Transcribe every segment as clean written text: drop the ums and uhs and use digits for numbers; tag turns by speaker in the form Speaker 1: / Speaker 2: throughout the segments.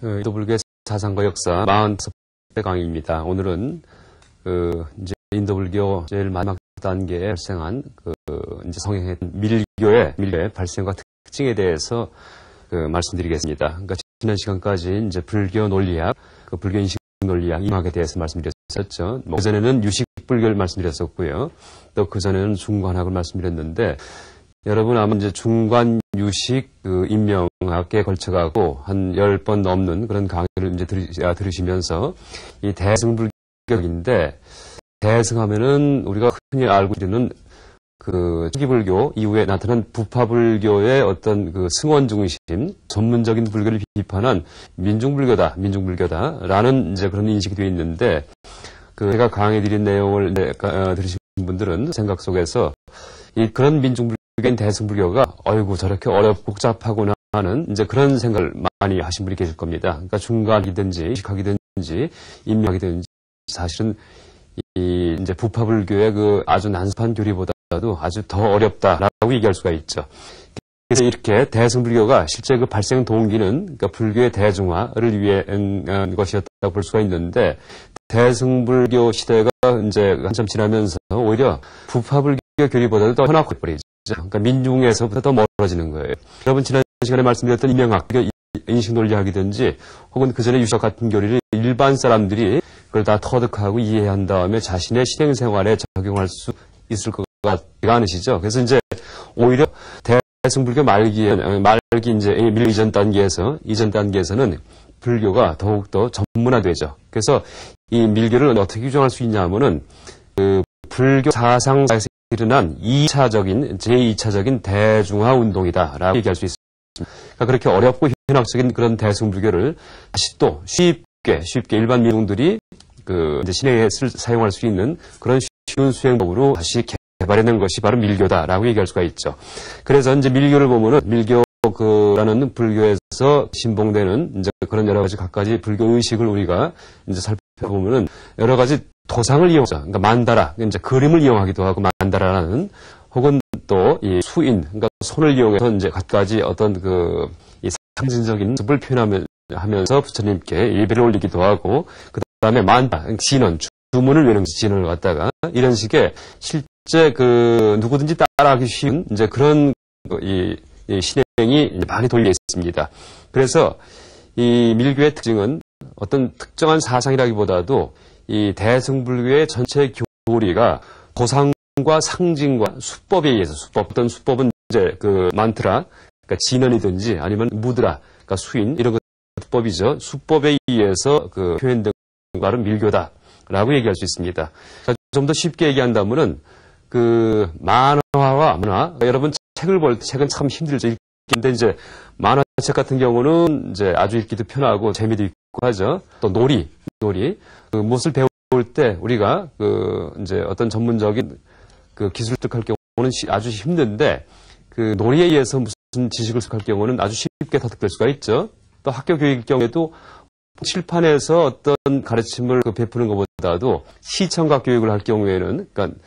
Speaker 1: 인도불교의 사상과 역사 45회 강의입니다. 오늘은 이제 인도불교 제일 마지막 단계에 발생한 이제 성행의 밀교의 발생과 특징에 대해서 말씀드리겠습니다. 그러니까 지난 시간까지 이제 불교 논리학, 불교 인식 논리학 이학에 대해서 말씀드렸었죠. 그전에는 유식 불교를 말씀드렸었고요. 또 그전에는 중관학을 말씀드렸는데, 여러분 아마 이제 중관, 유식, 인명학에 걸쳐가고 한 10번 넘는 그런 강의를 이제 들으시면서 이 대승불교인데, 대승하면은 우리가 흔히 알고 있는 초기불교 이후에 나타난 부파불교의 어떤 승원 중심, 전문적인 불교를 비판한 민중불교다라는 이제 그런 인식이 되어 있는데, 제가 강의드린 내용을 들으신 분들은 생각 속에서 그런 민중불교인 대승불교가 어이구 저렇게 어렵고 복잡하구나 하는 이제 그런 생각을 많이 하신 분이 계실 겁니다. 그러니까 중간이든지 식학이든지 인명이든지 사실은 이제 부파불교의 아주 난습한 교리보다도 아주 더 어렵다라고 얘기할 수가 있죠. 그래서 이렇게 대승불교가 실제 발생 동기는 그러니까 불교의 대중화를 위한 것이었다고 볼 수가 있는데, 대승불교 시대가 이제 한참 지나면서 오히려 부파불교 교리보다도 더 현악화해버리죠. 그러니까 민중에서부터 더 멀어지는 거예요. 여러분 지난 시간에 말씀드렸던 인명학, 인식논리학이든지 혹은 그전에 유식 같은 교리를 일반 사람들이 그걸 다 터득하고 이해한 다음에 자신의 실행생활에 적용할 수 있을 것 같지가 않으시죠? 그래서 이제 오히려 대승불교 말기 이제 밀 이전 단계에서는 불교가 더욱더 전문화되죠. 그래서 이 밀교를 어떻게 규정할 수 있냐면은 불교 사상사에서 일어난 제2차적인 대중화 운동이다라고 얘기할 수 있습니다. 그러니까 그렇게 어렵고 현학적인 그런 대승불교를 다시 또 쉽게 일반 민중들이 이제 신행에 사용할 수 있는 그런 쉬운 수행법으로 다시 개발해낸 것이 바로 밀교다라고 얘기할 수가 있죠. 그래서 이제 밀교를 보면은 밀교라는 불교에서 신봉되는 이제 그런 여러 가지 각가지 불교 의식을 우리가 이제 살펴보면은 여러 가지 도상을 이용하죠. 그러니까 만다라, 이제 그림을 이용하기도 하고 만다라라는, 혹은 또 이 수인, 그러니까 손을 이용해서 이제 갖가지 어떤 이 상징적인 모습을 표현하면서 부처님께 예배를 올리기도 하고, 그 다음에 만다, 진언, 주문을 외는 진언을 갖다가 이런 식의 실제 누구든지 따라하기 쉬운 이제 그런 이 신행이 많이 돌려 있습니다. 그래서 이 밀교의 특징은 어떤 특정한 사상이라기보다도 이 대승불교의 전체 교리가 도상과 상징과 수법에 의해서, 어떤 수법은 이제 만트라, 그러니까 진언이든지 아니면 무드라, 그러니까 수인, 이런 것 수법이죠. 수법에 의해서 표현된 바로 밀교다라고 얘기할 수 있습니다. 좀 더 쉽게 얘기한다면은 만화와 문화, 여러분 책을 볼 때 책은 참 힘들죠. 읽기인데 이제 만화책 같은 경우는 이제 아주 읽기도 편하고 재미도 있고 하죠. 또 놀이. 무엇을 배울 때 우리가 이제 어떤 전문적인 기술을 습득할 경우는 아주 힘든데, 놀이에 의해서 무슨 지식을 습득할 경우는 아주 쉽게 터득될 수가 있죠. 또 학교 교육의 경우에도 칠판에서 어떤 가르침을 베푸는 것보다도 시청각 교육을 할 경우에는, 그러니까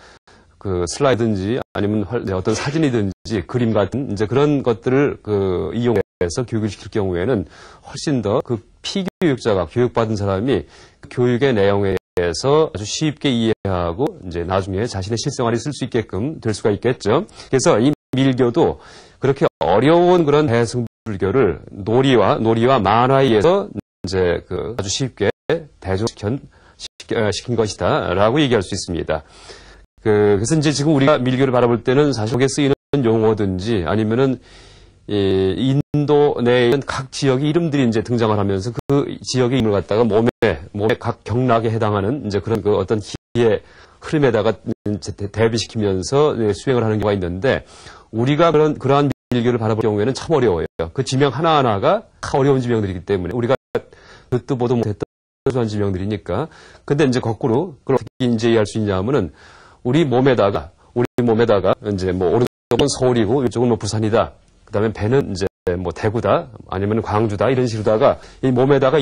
Speaker 1: 슬라이드든지 아니면 어떤 사진이든지 그림 같은 이제 그런 것들을 이용해서 교육을 시킬 경우에는 훨씬 더 피교육자가, 교육받은 사람이 교육의 내용에 대해서 아주 쉽게 이해하고 이제 나중에 자신의 실생활에 쓸 수 있게끔 될 수가 있겠죠. 그래서 이 밀교도 그렇게 어려운 그런 대승불교를 놀이와 만화에 의해서 이제 아주 쉽게 대중시킨 것이다라고 얘기할 수 있습니다. 그래서 이제 지금 우리가 밀교를 바라볼 때는 사실 거기에 쓰이는 용어든지 아니면은 인도 내에 있는 각 지역의 이름들이 이제 등장을 하면서 그 지역의 이름을 갖다가 몸에 각 경락에 해당하는 이제 그런 어떤 기의 흐름에다가 대비시키면서 수행을 하는 경우가 있는데, 우리가 그러한 밀교를 바라볼 경우에는 참 어려워요. 그 지명 하나하나가 다 어려운 지명들이기 때문에 우리가 듣도 보도 못했던 소소한 지명들이니까. 근데 이제 거꾸로 그걸 어떻게 이제 이해할 수 있냐면은 우리 몸에다가 이제 오른쪽은 서울이고 이쪽은 부산이다. 그다음에 배는 이제 대구다, 아니면 광주다, 이런 식으로다가 이 몸에다가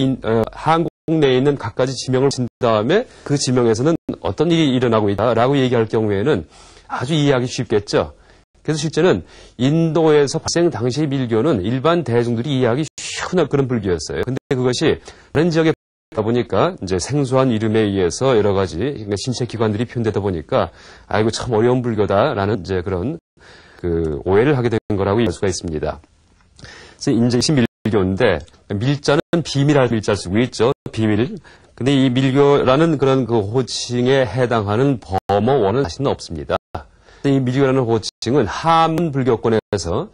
Speaker 1: 한국 내에 있는 각가지 지명을 진 다음에 그 지명에서는 어떤 일이 일어나고 있다라고 얘기할 경우에는 아주 이해하기 쉽겠죠. 그래서 실제는 인도에서 발생 당시의 밀교는 일반 대중들이 이해하기 타고난 그런 불교였어요. 근데 그것이 다른 지역에 다 보니까 이제 생소한 이름에 의해서 여러 가지 신체 기관들이 표현되다 보니까 아이고 참 어려운 불교다라는 이제 그런 그 오해를 하게 된 거라고 할 수가 있습니다. 그래서 인증시 밀교인데 밀자는 비밀할 밀자를 쓰고 있죠. 비밀. 근데 이 밀교라는 그런 그 호칭에 해당하는 범어원은 사실은 없습니다. 이 밀교라는 호칭은 한문 불교권에서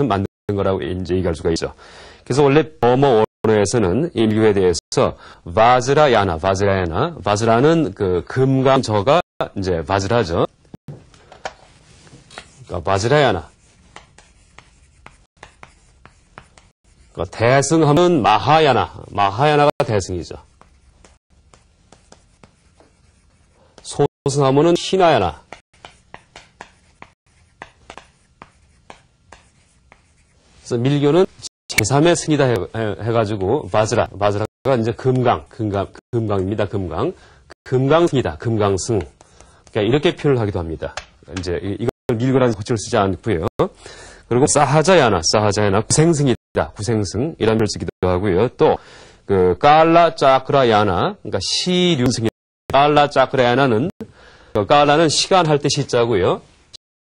Speaker 1: 만든 거라고 이제 얘기할 수가 있죠. 그래서 원래 범어 원어에서는 이 밀교에 대해서 바즈라는 그 금강저가 이제 바즈라죠. 그러니까 바즈라야나. 그러니까 대승하면 마하야나가 대승이죠. 소승하면은 히나야나. 그래서 밀교는 제3의 승이다 해가지고 바즈라가 이제 금강입니다. 금강승이다. 금강승. 그러니까 이렇게 표현을 하기도 합니다. 이제 이걸 밀교라는 호칭을 쓰지 않고요. 그리고 사하자야나 구생승이다. 구생승 이런 걸 쓰기도 하고요. 또 그 깔라 짜크라야나 그러니까 시륜승이다. 깔라 짜크라야나는 깔라는 시간 할 때 시자고요.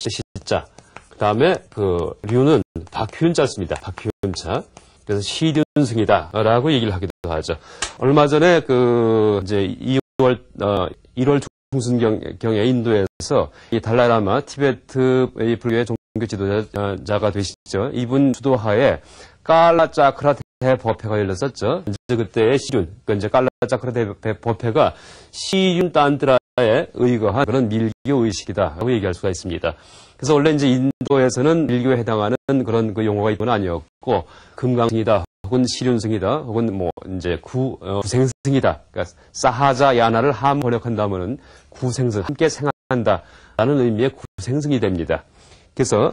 Speaker 1: 시자. 그다음에 그 류는 박hyun자 씁니다. 박hyun자. 그래서 시륜승이다라고 얘기를 하기도 하죠. 얼마 전에 그 이제 1월 중순경에 인도에서 이 달라이라마 티베트 불교의 종교 지도자가 되시죠. 이분 주도하에 깔라짜크라 대법회가 열렸었죠. 이제 그때의 시륜, 그러니까 이제 깔라짜크라 대법회가 시륜 단트라에 의거한 그런 밀교 의식이다라고 얘기할 수가 있습니다. 그래서 원래 이제 인도에서는 밀교에 해당하는 그런 그 용어가 이건 아니었고 금강승이다, 혹은 시륜승이다, 혹은 뭐 이제 구생승이다. 그러니까 사하자 야나를 함 번역한다면은 구생승, 함께 생한다라는 의미의 구생승이 됩니다. 그래서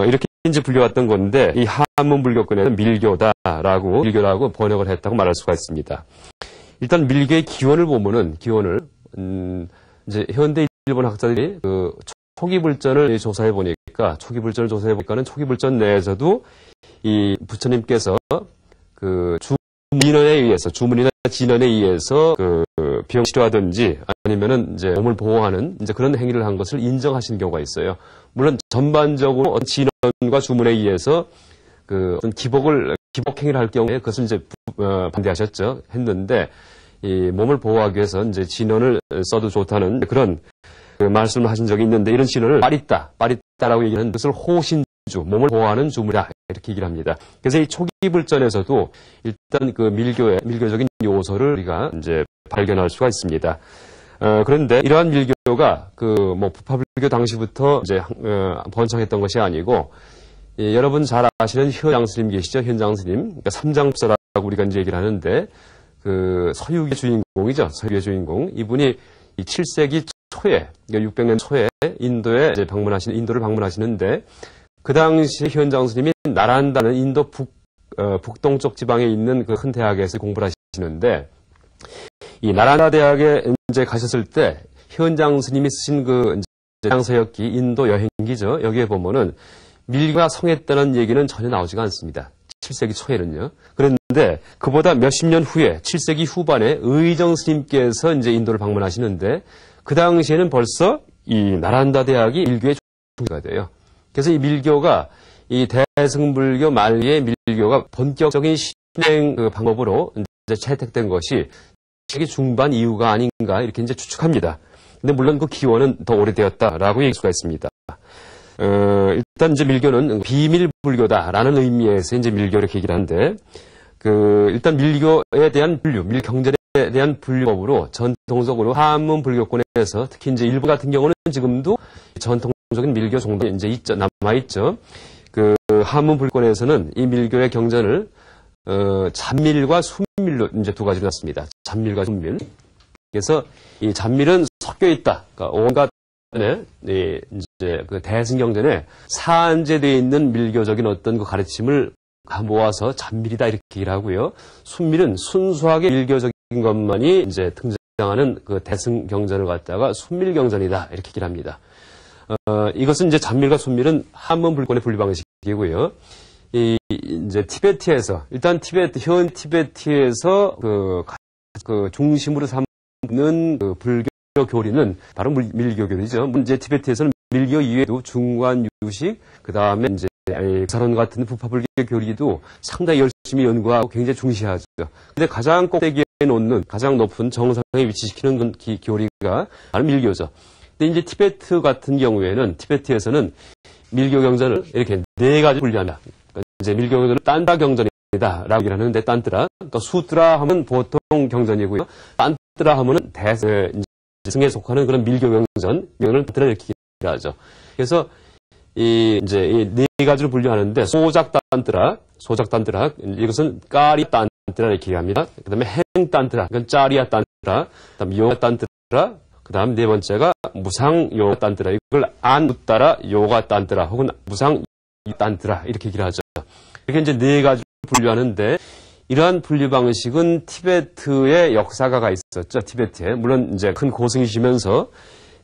Speaker 1: 이렇게 이제 불려왔던 건데 이 한문 불교권에는 밀교라고 번역을 했다고 말할 수가 있습니다. 일단 밀교의 기원을 보면은 이제 현대 일본 학자들이 그 초기 불전을 조사해 보니까는 초기 불전 내에서도 이 부처님께서 그 주문이나 진언에 의해서 그 병 치료하든지 아니면은 이제 몸을 보호하는 이제 그런 행위를 한 것을 인정하신 경우가 있어요. 물론 전반적으로 진언과 주문에 의해서 그 기복 행위를 할 경우에 그것을 이제 반대하셨죠. 했는데 이 몸을 보호하기 위해서 이제 진언을 써도 좋다는 그런 그 말씀을 하신 적이 있는데 이런 진언을 빠리따라고 얘기하는 것을 호신주, 몸을 보호하는 주문이다 이렇게 얘기를 합니다. 그래서 이 초기 불전에서도 일단 그 밀교적인 요소를 우리가 이제 발견할 수가 있습니다. 그런데 이러한 밀교가 그 뭐 부파불교 당시부터 이제 번창했던 것이 아니고 여러분 잘 아시는 현장 스님 계시죠? 현장 스님, 그러니까 삼장법사라고 우리가 이제 얘기를 하는데 그 서유기의 주인공이죠. 서유기의 주인공 이분이 이 7세기 초에, 그러니까 600년 초에 인도를 방문하시는데 그 당시 현장 스님이 나란다는 인도 북동쪽 지방에 있는 그 큰 대학에서 공부를 하시는데 이 나란다 대학에 이제 가셨을 때 현장 스님이 쓰신 그 양서역기 인도 여행기죠. 여기에 보면은 밀교가 성했다는 얘기는 전혀 나오지가 않습니다. 7세기 초에는요. 그런데 그보다 몇십 년 후에 7세기 후반에 의정 스님께서 이제 인도를 방문하시는데 그 당시에는 벌써 이 나란다 대학이 밀교의 중심가 돼요. 그래서 이 밀교가 이 대승불교 말기의 밀교가 본격적인 신행 그 방법으로 이제 채택된 것이 세기 중반 이후가 아닌가 이렇게 이제 추측합니다. 근데 물론 그 기원은 더 오래되었다라고 얘기할 수가 있습니다. 일단 이제 밀교는 비밀 불교다라는 의미에서 이제 밀교 이렇게 얘기를 하는데 일단 밀교에 대한 밀경전에 대한 분류법으로 전통적으로 한문 불교권에서 특히 이제 일부 같은 경우는 지금도 전통적인 밀교 정도 이제 남아있죠. 그 한문 불교권에서는 이 밀교의 경전을 잔밀과 순밀로 이제 두 가지로 났습니다. 잔밀과 순밀. 그래서 이 잔밀은 섞여 있다. 그러니까 온갖 이제 그 대승경전에 산재되어 있는 밀교적인 어떤 그 가르침을 모아서 잔밀이다 이렇게 얘기를 하고요. 순밀은 순수하게 밀교적인 것만이 이제 등장하는 그 대승경전을 갖다가 순밀경전이다 이렇게 얘기를 합니다. 이것은 이제 잔밀과 순밀은 한문 불권의 분류 방식이고요. 이제 티베트에서, 일단 현 티베트에서 그 중심으로 삼는 그 불교 교리는 바로 밀교 교리죠. 이제 티베트에서는 밀교 이외에도 중관, 유식, 그 다음에 이제 사론 같은 부파불교 교리도 상당히 열심히 연구하고 굉장히 중시하죠. 근데 가장 꼭대기에 놓는, 가장 높은 정상에 위치시키는 교리가 바로 밀교죠. 근데 이제 티베트 같은 경우에는, 티베트에서는 밀교 경전을 이렇게 네 가지 분류합니다. 그러니까 이제 밀교 경전은 딴따 경전이다 라고 얘기를 하는데, 딴뜨라, 또 수뜨라 하면 보통 경전이고요. 딴뜨라 하면은 대승에 속하는 그런 밀교 경전, 명을 딴뜨라 이렇게 하죠. 그래서 이제 이 네 가지로 분류하는데, 소작딴뜨라, 이것은 까리 딴뜨라 이렇게 얘기합니다. 그 다음에 행딴뜨라, 이건 짜리아 딴뜨라, 그 다음에 요가 딴뜨라, 그 다음 네 번째가 무상 요가 딴뜨라, 이걸 안 따라 요가 딴뜨라, 혹은 무상 딴뜨라 이렇게 얘기를 하죠. 이렇게 이제 네 가지로 분류하는데, 이러한 분류 방식은 티베트의 역사가가 있었죠. 티베트에. 물론 이제 큰 고승이시면서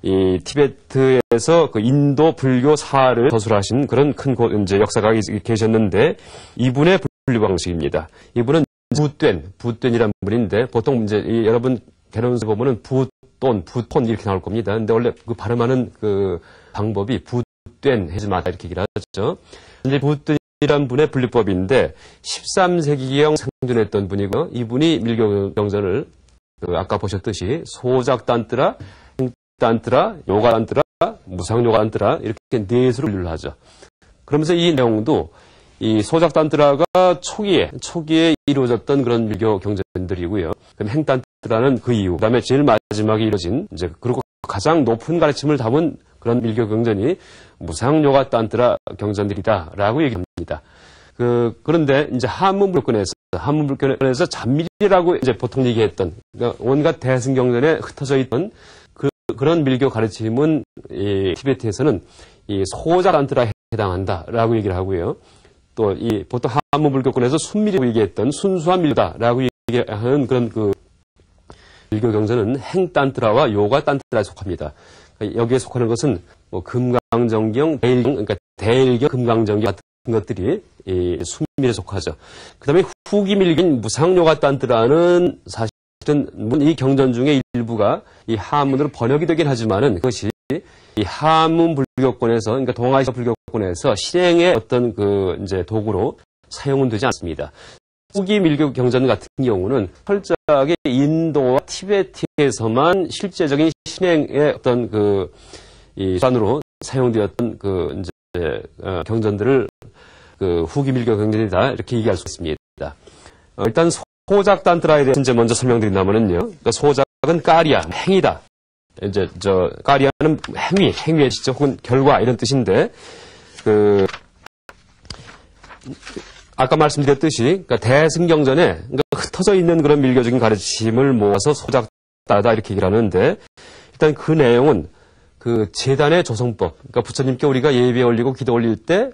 Speaker 1: 이 티베트에서 그 인도 불교사를 서술하신 그런 큰 이제 역사가가 계셨는데, 이분의 분류 방식입니다. 이분은 부된이라는 분인데, 보통 이제 여러분 개론서 보면은 부톤 이렇게 나올 겁니다. 근데 원래 그 발음하는 그 방법이 부된 해지 마다 이렇게 얘기를 하죠. 이제 부된이라는 분의 분류법인데 13세기경 생존했던 분이고, 이분이 밀교 경전을 아까 보셨듯이 소작딴뜨라, 행딴뜨라, 요가딴뜨라, 무상요가딴뜨라 이렇게 넷으로 분류를 하죠. 그러면서 이 내용도 이 소작딴뜨라가 초기에 이루어졌던 그런 밀교 경전들이고요. 그럼 행딴뜨라는 그 이후, 그다음에 제일 마지막에 이루어진 이제 그리고 가장 높은 가르침을 담은 그런 밀교 경전이 무상요가딴뜨라 경전들이다라고 얘기합니다. 그런데 이제 한문불교권에서 잔밀이라고 이제 보통 얘기했던, 그러니까 온갖 대승 경전에 흩어져 있던 그런 밀교 가르침은 이 티베트에서는 이 소작딴뜨라에 해당한다라고 얘기를 하고요. 또 보통 한문불교권에서 순밀이라고 얘기했던 순수한 밀교다라고 얘기하는 그런 그 밀교 경전은 행딴뜨라와 요가딴뜨라에 속합니다. 그러니까 여기에 속하는 것은 뭐 금강정경, 그러니까 대일경, 금강정경 같은 것들이 이 순밀에 속하죠. 그다음에 후기 밀교인 무상요가딴뜨라는 사실은 이 경전 중에 일부가 이 한문으로 번역이 되긴 하지만은 그것이 이 한문 불교권에서, 그러니까 동아시아 불교권에서 실행의 어떤 그 이제 도구로 사용은 되지 않습니다. 후기 밀교 경전 같은 경우는 철저하게 인도와 티베트에서만 실제적인 실행의 어떤 이 수단으로 사용되었던 그 이제 경전들을 그 후기 밀교 경전이다 이렇게 얘기할 수 있습니다. 일단 소작딴뜨라에 대해서 이제 먼저 설명드린다면은요. 그러니까 소작은 까리야, 행위다. 이제 까리아는 행위의 시죠, 혹은 결과 이런 뜻인데, 아까 말씀드렸듯이, 그러니까 대승경전에 그러니까 흩어져 있는 그런 밀교적인 가르침을 모아서 소작따다 이렇게 얘기를 하는데, 일단 그 내용은 그 제단의 조성법, 그러니까 부처님께 우리가 예배 올리고 기도 올릴 때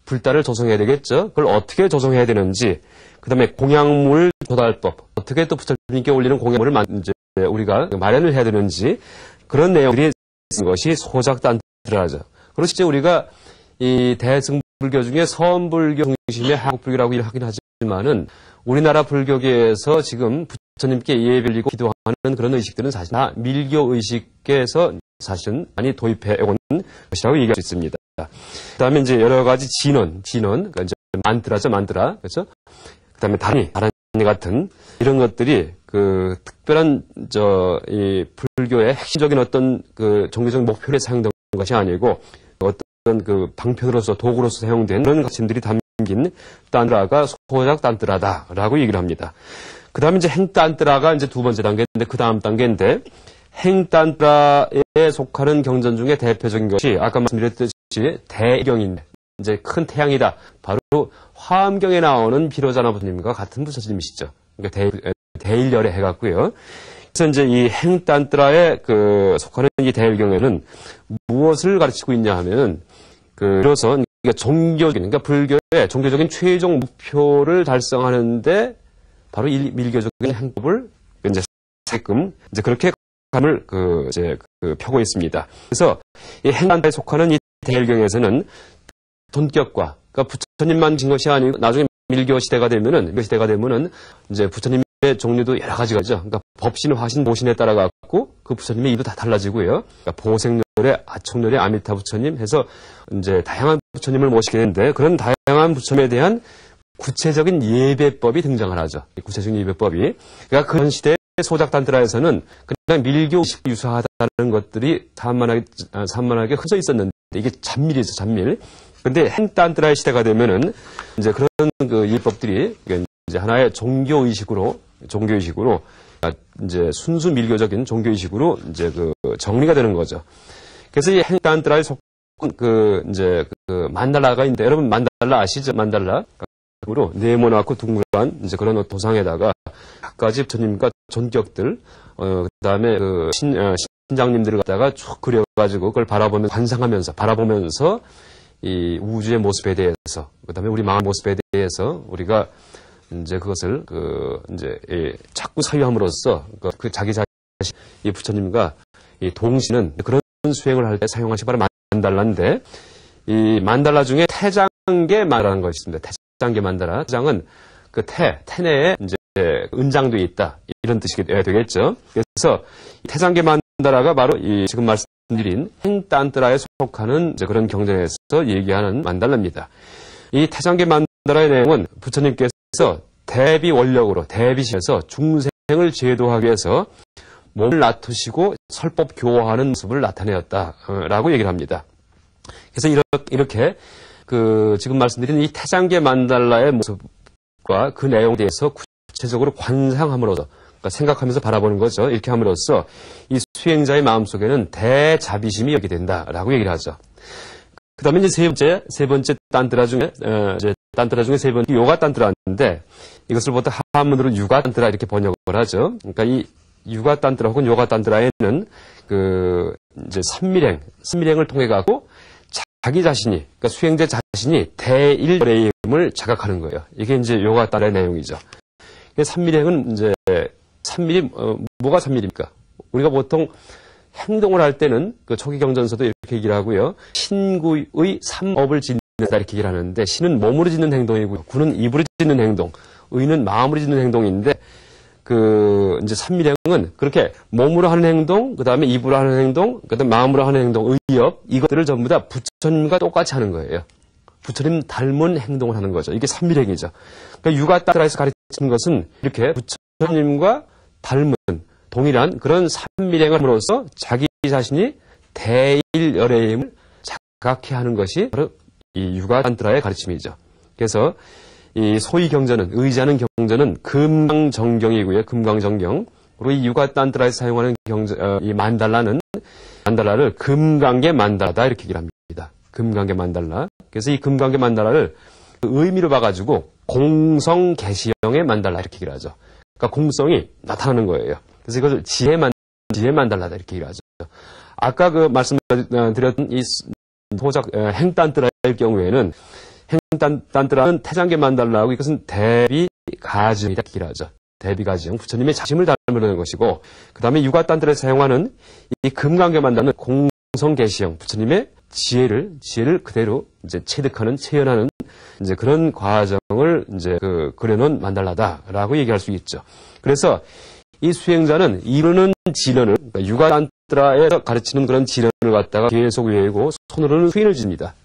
Speaker 1: 불단을 조성해야 되겠죠. 그걸 어떻게 조성해야 되는지, 그 다음에 공양물 조달법, 어떻게 또 부처님께 올리는 공양물을 이제 우리가 마련을 해야 되는지, 그런 내용들이 있는 것이 소작딴뜨라죠. 그리고 실제 우리가 이 대승불교 중에 서원불교 중심의 한국불교라고 하긴 하지만은 우리나라 불교계에서 지금 부처님께 예배 올리고 기도하는 그런 의식들은 사실 다 밀교 의식에서 사실은 많이 도입해 온 것이라고 얘기할 수 있습니다. 그 다음에 이제 여러 가지 진원, 그러니까 이제 만트라죠, 그렇죠? 그 다음에 다라니 같은 이런 것들이 그 특별한 이 불교의 핵심적인 어떤 그 종교적 목표에 사용된 것이 아니고 어떤 그 방편으로서 도구로서 사용된 그런 가르침들이 담긴 딴뜨라가 소작딴뜨라다라고 얘기를 합니다. 그 다음에 이제 행딴뜨라가 이제 두 번째 단계인데 그 다음 단계인데, 행딴뜨라에 속하는 경전 중에 대표적인 것이 아까 말씀드렸듯이 대경인데, 이제 큰 태양이다. 바로 화엄경에 나오는 비로자나 부처님과 같은 부처님이시죠. 그러니까 대일열에 해갖고요. 그래서 이제 이 행딴뜨라에 속하는 이 대일경에는 무엇을 가르치고 있냐 하면은 그래서 그러니까 불교의 종교적인 최종 목표를 달성하는데 바로 이 밀교적인 행법을 이제 이제 그렇게 감을 펴고 있습니다. 그래서 이 행딴뜨라에 속하는 이 대일경에서는 돈격과, 그러니까 부처님만 진 것이 아니고 나중에 밀교 시대가 되면은 이제 부처님의 종류도 여러 가지가 죠. 그러니까 법신, 화신, 모신에 따라 갖고 그 부처님의 이도 다 달라지고요. 그러니까 보생노래, 아총노래, 아미타 부처님 해서 이제 다양한 부처님을 모시게 되는데 그런 다양한 부처님에 대한 구체적인 예배법이 등장을 하죠. 구체적인 예배법이. 그러니까 그런 시대의 소작단트라에서는 그냥 밀교식 유사하다는 것들이 산만하게 흩어져 있었는데 이게 잔밀이죠, 잔밀. 근데 행단트라의 시대가 되면은 이제 그런 그 예법들이 이제 하나의 종교의식으로 이제 순수 밀교적인 종교의식으로 이제 그 정리가 되는 거죠. 그래서 이 행단트라의 이제 만달라가 있는데 여러분 만달라 아시죠? 만달라. 으로 네모나고 둥그란 이제 그런 도상에다가 각가지 부처님과 존격들, 그다음에 그 신장님들을 갖다가 쭉 그려가지고 그걸 바라보면서 이 우주의 모습에 대해서, 그다음에 우리 마음 모습에 대해서 우리가 이제 그것을 이제 자꾸 사유함으로써 그 자기 자신 이 부처님과 이 동시는 그런 수행을 할 때 사용하시 바로 만달라인데 이 만달라 중에 태장계 만달라는 것이 있습니다. 태장계 만달라. 태장은 그 태내에 이제 은장도 있다. 이런 뜻이 되겠죠. 그래서 태장계 만달라가 바로 이 지금 말씀드린 행딴뜨라에 속하는 이제 그런 경전에서 얘기하는 만달라입니다. 이 태장계 만달라의 내용은 부처님께서 대비 원력으로 대비시에서 중생을 제도하기 위해서 몸을 낮추시고 설법 교화하는 모습을 나타내었다라고 얘기를 합니다. 그래서 이렇게 지금 말씀드린 이 태장계 만달라의 모습과 그 내용에 대해서 구체적으로 관상함으로써, 그러니까 생각하면서 바라보는 거죠. 이렇게 함으로써 이 수행자의 마음속에는 대자비심이 여기 된다라고 얘기를 하죠. 그 다음에 이제 세 번째 딴뜨라 중에, 세 번째 요가 딴뜨라인데 이것을 보통 한문으로 유가 딴뜨라 이렇게 번역을 하죠. 그러니까 이 유가 딴뜨라 혹은 요가 딴뜨라에는 이제 선밀행을 통해 갖고 자기 자신이, 그러니까 수행자 자신이 대일열애임을 자각하는 거예요. 이게 이제 요가 딴뜨라의 내용이죠. 선밀행은 이제, 뭐가 선밀입니까? 우리가 보통 행동을 할 때는 그 초기 경전서도 이렇게 얘기를 하고요. 신구의 삼업을 짓는다 이렇게 얘기를 하는데 신은 몸으로 짓는 행동이고요. 구는 입으로 짓는 행동, 의는 마음으로 짓는 행동인데 이제 삼밀행은 그렇게 몸으로 하는 행동, 그 다음에 입으로 하는 행동, 그 다음에 마음으로 하는 행동, 의업, 이것들을 전부 다 부처님과 똑같이 하는 거예요. 부처님 닮은 행동을 하는 거죠. 이게 삼밀행이죠. 그러니까 유가따라에서 가르치는 것은 이렇게 부처님과 닮은, 동일한 그런 삼밀행을 함으로써 자기 자신이 대일열애임을 자각해 하는 것이 바로 이 유가탄트라의 가르침이죠. 그래서 이 소위 경전은, 의지하는 경전은 금강정경이고요. 금강정경. 그리고 이 유가탄트라에서 사용하는 이 만달라를 금강계 만달라다 이렇게 얘기를 합니다. 금강계 만달라. 그래서 이 금강계 만달라를 의미로 봐가지고 공성개시형의 만달라 이렇게 얘기를 하죠. 그러니까 공성이 나타나는 거예요. 그래서 이것을 지혜 만달라다 이렇게 얘기를 하죠. 아까 말씀드렸던 이 행딴뜨라의 경우에는 행딴뜨라는 태장계 만달라하고 이것은 대비가지형이다 이렇게 얘기를 하죠. 대비가지형, 부처님의 자심을 닮으려는 것이고, 그 다음에 유가딴뜨라에서 사용하는 이 금강계 만달라는 공성개시형, 부처님의 지혜를 그대로 이제 체현하는 이제 그런 과정을 이제 그려놓은 만달라다라고 얘기할 수 있죠. 그래서 이 수행자는 이루는 지련을, 그러니까 유가탄트라에서 가르치는 그런 지련을 갖다가 계속 외우고 손으로는 수인을 집니다.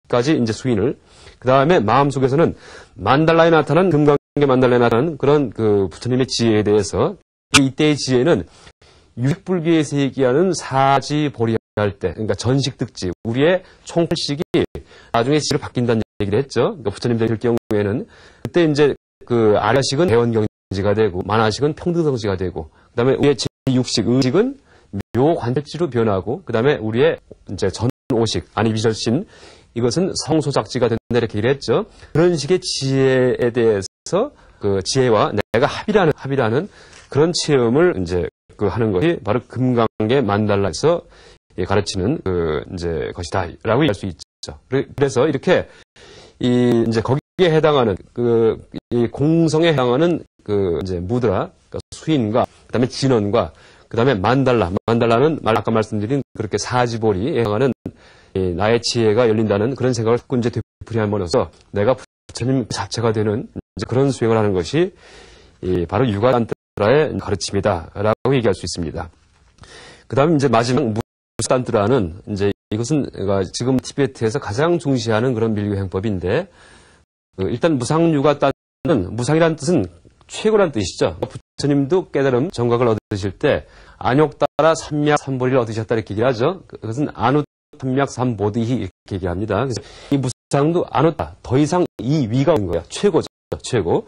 Speaker 1: 까지 이제 수인을. 그 다음에 마음속에서는 만달라에 나타난, 금강계 만달라에 나타난 그런 부처님의 지혜에 대해서 이때의 지혜는 유익불교에서 얘기하는 사지보리할 때, 그러니까 전식득지, 우리의 총식이 나중에 지혜로 바뀐다는 얘기를 했죠. 그러니까 부처님들 경우에는 그때 이제 아라식은 대원경지가 되고 만화식은 평등성지가 되고, 그 다음에 우리의 제6식, 의식은 묘관찰지로 변하고, 그 다음에 우리의 이제 전오식, 아니비절신, 이것은 성소작지가 된다 이렇게 얘기를 했죠. 그런 식의 지혜에 대해서 지혜와 내가 합이라는 그런 체험을 이제 하는 것이 바로 금강계 만달라에서 가르치는 이제 것이다라고 얘기할 수 있죠. 그래서 이렇게 이제 거기에 해당하는 이 공성에 해당하는 이제 무드라, 그러니까 수인과 그다음에 진원과 그다음에 만달라는 아까 말씀드린 그렇게 사지보리에 해당하는 나의 지혜가 열린다는 그런 생각을 자꾸 이제 되풀이함으로써 내가 부처님 자체가 되는 이제 그런 수행을 하는 것이 바로 유가단트라의 가르침이다라고 얘기할 수 있습니다. 그 다음에 이제 마지막 무상단트라는 이제 이것은 지금 티베트에서 가장 중시하는 그런 밀교 행법인데 일단 무상유가단은 무상이라는 뜻은 최고란 뜻이죠. 부처님도 깨달음 정각을 얻으실 때 안욕 따라 삼약 삼보리를 얻으셨다 이렇게 얘기하죠. 그것은 안우 삼약 삼보디히 이렇게 얘기합니다. 그래서 이 무상도 안우다 더 이상 이 위가 없는 거야. 최고죠. 최고.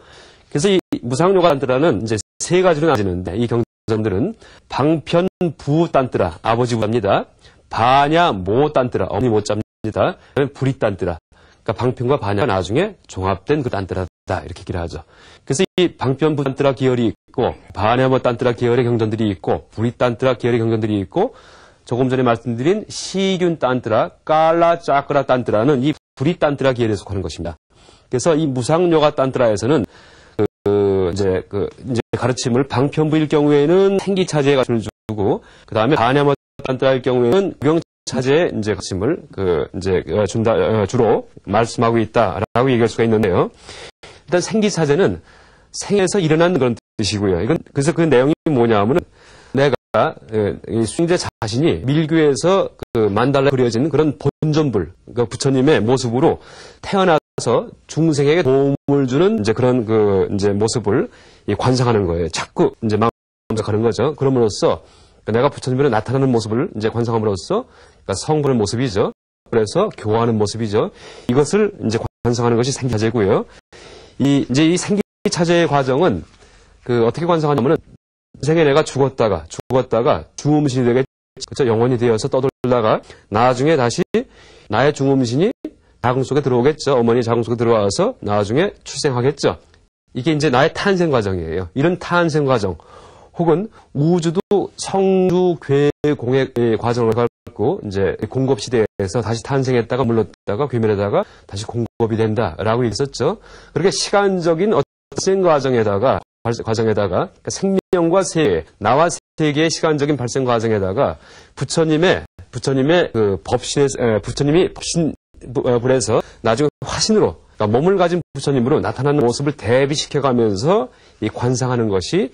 Speaker 1: 그래서 이 무상요가단트라는 이제 세 가지로 나뉘는데 이 경전들은 방편부단트라 아버지 부입니다. 바냐 모단트라 어머니 모자입니다. 불이단트라 그러니까 방편과 바냐가 나중에 종합된 그 단트라다 이렇게 얘기를 하죠. 그래서 이 방편부단트라 계열이 있고 바냐모 단트라 계열의 경전들이 있고 불이단트라 계열의 경전들이 있고 조금 전에 말씀드린 시균 단트라 깔라 짜크라 단트라는 이 불이단트라 계열에 속하는 것입니다. 그래서 이 무상요가 단트라에서는 이제 가르침을 방편부일 경우에는 생기차제의 가르침을 주고 그 다음에 바냐모 단트라일 경우에는 구경차제의 이제 가르침을 주로 말씀하고 있다라고 얘기할 수가 있는데요. 일단 생기차제는 생에서 일어난 그런 뜻이고요. 그래서 그 내용이 뭐냐면은 내가 이 수행자 자신이 밀교에서 만달라 그려진 그런 본전불, 그러니까 부처님의 모습으로 태어나서 중생에게 도움을 주는 이제 그런 이제 모습을 관상하는 거예요. 자꾸 이제 마음에서 가는 거죠. 그럼으로써 내가 부처님으로 나타나는 모습을 이제 관상함으로써 그러니까 성불의 모습이죠. 그래서 교화하는 모습이죠. 이것을 이제 관상하는 것이 생기차제고요. 이 생기차제의 과정은 어떻게 관상하냐면은 인생에 내가 죽었다가 중음신이 되겠죠. 그렇죠? 영혼이 되어서 떠돌다가 나중에 다시 나의 중음신이 자궁 속에 들어오겠죠. 어머니 자궁 속에 들어와서 나중에 출생하겠죠. 이게 이제 나의 탄생 과정이에요. 이런 탄생 과정 혹은 우주도 성주괴공의 과정을 갖고 이제 공급 시대에서 다시 탄생했다가 물렀다가 괴멸하다가 다시 공급이 된다라고 있었죠. 그렇게 시간적인 발생 과정에다가 그러니까 생명과 세계, 나와 세계의 시간적인 발생 과정에다가 부처님이 법신불에서 나중에 화신으로, 그러니까 몸을 가진 부처님으로 나타나는 모습을 대비시켜가면서 이 관상하는 것이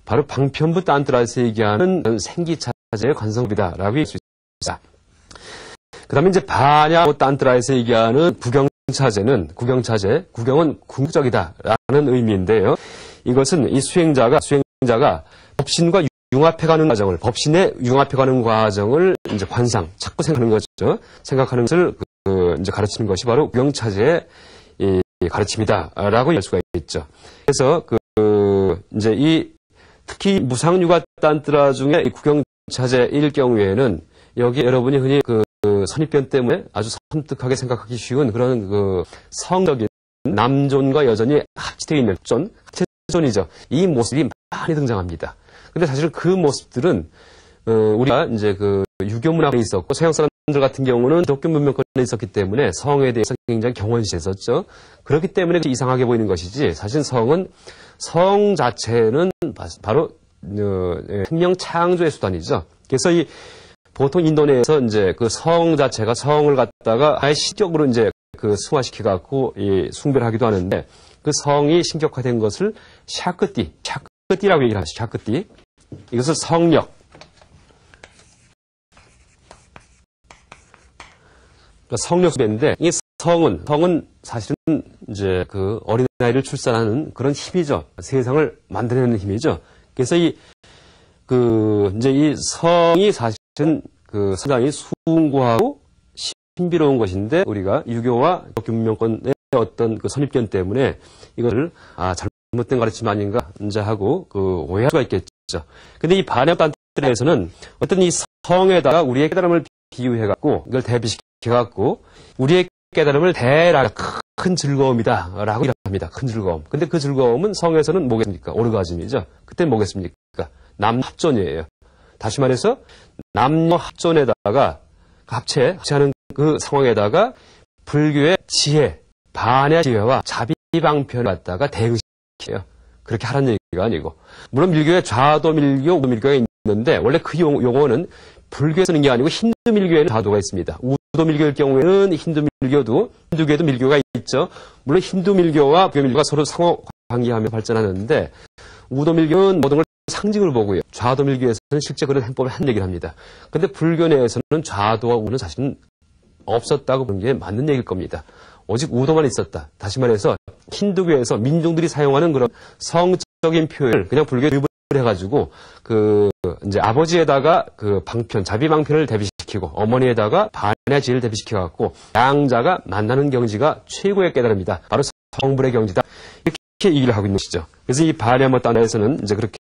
Speaker 1: 바로 방편부 단트라에서 얘기하는 생기차제의 관성법이다라고 얘기할 수 있습니다. 그 다음에 이제 바냐 단트라에서 얘기하는 구경차제는 구경은 궁극적이다라는 의미인데요. 이것은 이 수행자가 법신과 융합해가는 과정을, 법신에 융합해가는 과정을 이제 관상, 자꾸 생각하는 거죠. 생각하는 것을 이제 가르치는 것이 바로 구경차제의 가르침이다라고 할 수가 있죠. 그래서 이제 특히 무상유가단트라 중에 이 구경차제일 경우에는 여기 여러분이 흔히 선입견 때문에 아주 섬뜩하게 생각하기 쉬운 그런 성적인 남존과 여존이 합치되어 있는 합체존이죠. 이 모습이 많이 등장합니다. 근데 사실 그 모습들은 우리가 이제 유교 문화에 있었고 서양 사람들 같은 경우는 기독교 문명권에 있었기 때문에 성에 대해서 굉장히 경원시했었죠. 그렇기 때문에 이상하게 보이는 것이지 사실 성 자체는 바로 생명 창조의 수단이죠. 그래서 보통 인도네에서 이제 성 자체가 성을 갖다가 아예 신격으로 이제 승화시켜갖고 숭배를 하기도 하는데 그 성이 신격화된 것을 샤크띠라고 얘기를 하죠. 샤크띠. 이것을 성력. 그러니까 성력 숭배인데 이 성은 사실은 이제 어린아이를 출산하는 그런 힘이죠. 세상을 만들어내는 힘이죠. 그래서 이제 이 성이 사실은 상당히 숭고하고 신비로운 것인데 우리가 유교와 기독교 문명권의 어떤 선입견 때문에 이것을 잘못된 가르침 아닌가 이제 하고 오해할 수가 있겠죠. 근데 이 반야단트라에서는 어떤 이 성에다가 우리의 깨달음을 비유해갖고 이걸 대비시켜갖고 우리의 깨달음을 큰 즐거움이다라고 합니다. 큰 즐거움. 근데 그 즐거움은 성에서는 뭐겠습니까? 오르가즘이죠. 그때는 뭐겠습니까? 남합존이에요. 다시 말해서 남녀 합존에다가 합체하는 그 상황에다가 불교의 지혜, 반야 지혜와 자비방편을 갖다가 대응시켜요. 그렇게 하라는 얘기가 아니고. 물론 밀교에 좌도밀교, 우도밀교가 있는데 원래 그 용어는 불교에 쓰는 게 아니고 힌두밀교에는 좌도가 있습니다. 우도밀교일 경우에는 힌두교에도 밀교가 있죠. 물론 힌두밀교와 불교밀교가 서로 상호 관계하며 발전하는데 우도밀교는 모든 걸 상징을 보고요. 좌도밀교에서는 실제 그런 행법을 한 얘기를 합니다. 그런데 불교 내에서는 좌도와 우는 사실은 없었다고 보는 게 맞는 얘기일 겁니다. 오직 우도만 있었다. 다시 말해서 힌두교에서 민중들이 사용하는 그런 성적인 표현을 그냥 불교에 도입을 해가지고 이제 아버지에다가 방편, 자비방편을 대비시키고 어머니에다가 반야지를 대비시켜갖고 양자가 만나는 경지가 최고의 깨달음이다. 바로 성불의 경지다. 이렇게 얘기를 하고 있는 것이죠. 그래서 이 반야모딴에서는 이제 그렇게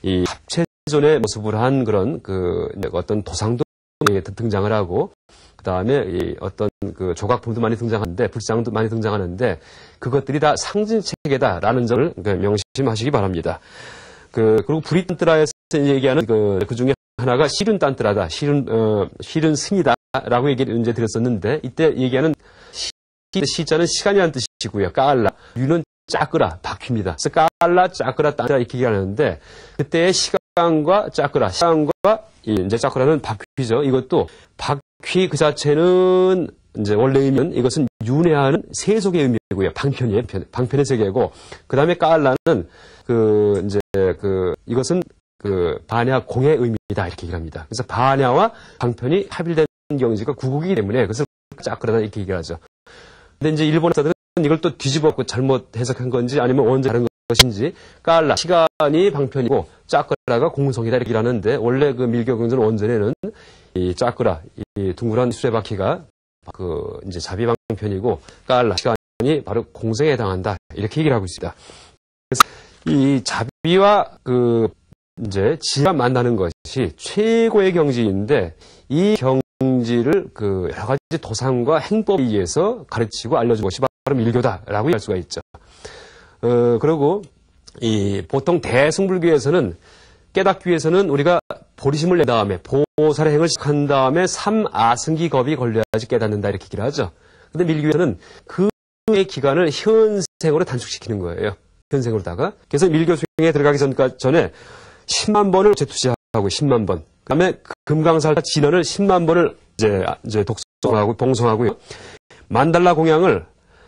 Speaker 1: 이 합체존의 모습을 한 그런 어떤 도상도 등장을 하고 그 다음에 이 어떤 조각품도 많이 등장하는데 불상도 많이 등장하는데 그것들이 다 상징체계다라는 점을 명심하시기 바랍니다. 그리고 브리탄트라에서 얘기하는 그 중에 하나가 시륜딴트라다, 시륜 승이다라고 얘기를 이제 드렸었는데 이때 얘기하는 시자는 시간이라는 뜻이고요. 까알라, 류는 짜끄라, 바퀴입니다. 그래서 까알라, 짜끄라, 딴트라 이렇게 얘기하는데 그때의 시간과 짜끄라, 시간과 이제 짜끄라는 바퀴죠. 이것도 바퀴 그 자체는 이제 원래 의미는 이것은 윤회하는 세속의 의미고요. 방편이에요. 방편의 세계고 그 다음에 까알라는 이것은 반야 공의 의미다 이렇게 얘기를 합니다. 그래서 반야와 방편이 합일된 경지가 구국이기 때문에 그것을 짜끄라다 이렇게 얘기를 하죠. 근데 이제 일본 사들은 이걸 또 뒤집어갖고 잘못 해석한 건지 아니면 원래 다른 것인지 까알라 시간이 방편이고 짜끄라가 공성이다 이렇게 하는데 원래 밀교 경전 원전에는 이 짜끄라 이 둥그런 수레바퀴가 이제 자비방편이고 까알라 시간이 바로 공성에 해당한다 이렇게 얘기를 하고 있습니다. 그래서 이 자비와 이제 지가 만나는 것이 최고의 경지인데 이 경지를 여러 가지 도상과 행법에 의해서 가르치고 알려준 것이 바로 밀교다라고 할 수가 있죠. 그리고 보통 대승불교에서는 깨닫기 위해서는 우리가 보리심을 낸 다음에 보살의 행을 시작한 다음에 삼아승기겁이 걸려야지 깨닫는다 이렇게 얘기를 하죠. 근데 밀교에서는 그의 기간을 현생으로 단축시키는 거예요. 현생으로다가. 그래서 밀교 수행에 들어가기 전에 10만 번을 재투시하고 10만 번. 그 다음에 금강살타 진언을 10만 번을 이제 독송하고 봉송하고요. 만달라 공양을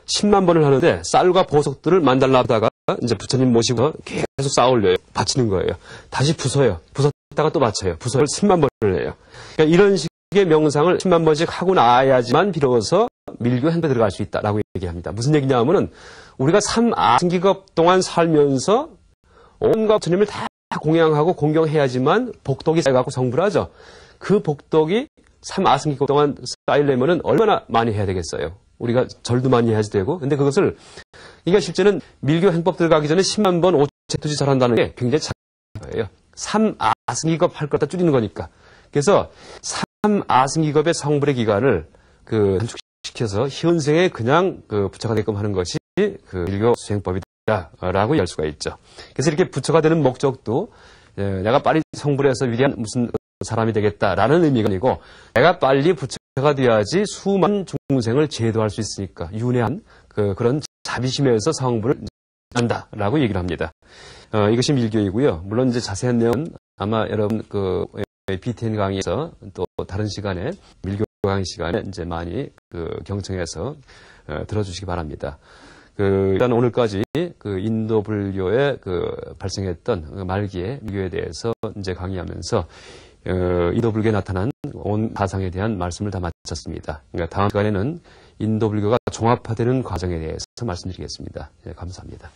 Speaker 1: 10만 번을 하는데 쌀과 보석들을 만달라 하다가 이제 부처님 모시고 계속 쌓아 올려요. 바치는 거예요. 다시 부숴요. 부쉈다가 또 바쳐요. 부숴를 10만 번을 해요. 그러니까 이런 식의 명상을 10만 번씩 하고 나야지만 비로소 밀교 행도에 들어갈 수 있다라고 얘기합니다. 무슨 얘기냐 하면은 우리가 3아승기급 동안 살면서 온갖 부처님을 다 공양하고 공경해야지만 복덕이 쌓여갖고 성불을 하죠. 그 복덕이 3아승기급 동안 쌓이려면은 얼마나 많이 해야 되겠어요. 우리가 절도 많이 해야지 되고. 근데 그것을, 이게 실제는 밀교 행법 들어가기 전에 10만 번 5채투지 잘한다는 게 굉장히 작은 거예요. 3아승기급 할 것 다 줄이는 거니까. 그래서 3아승기급의 성불의 기간을 단축시켜서 현생에 그냥 부처가 되게끔 하는 것이 밀교 수행법이다라고 할 수가 있죠. 그래서 이렇게 부처가 되는 목적도 내가 빨리 성불해서 위대한 무슨 사람이 되겠다라는 의미가 아니고 내가 빨리 부처가 되어야지 수많은 중생을 제도할 수 있으니까 윤회한 그런 자비심에서 성불을 한다라고 얘기를 합니다. 이것이 밀교이고요. 물론 이제 자세한 내용은 아마 여러분 BTN 강의에서 또 다른 시간에 밀교 강의 시간에 이제 많이 경청해서 들어주시기 바랍니다. 일단 오늘까지 인도 불교에 발생했던 말기의 밀교에 대해서 이제 강의하면서 인도 불교에 나타난 온 사상에 대한 말씀을 다 마쳤습니다. 그러니까 다음 시간에는 인도 불교가 종합화되는 과정에 대해서 말씀드리겠습니다. 네, 감사합니다.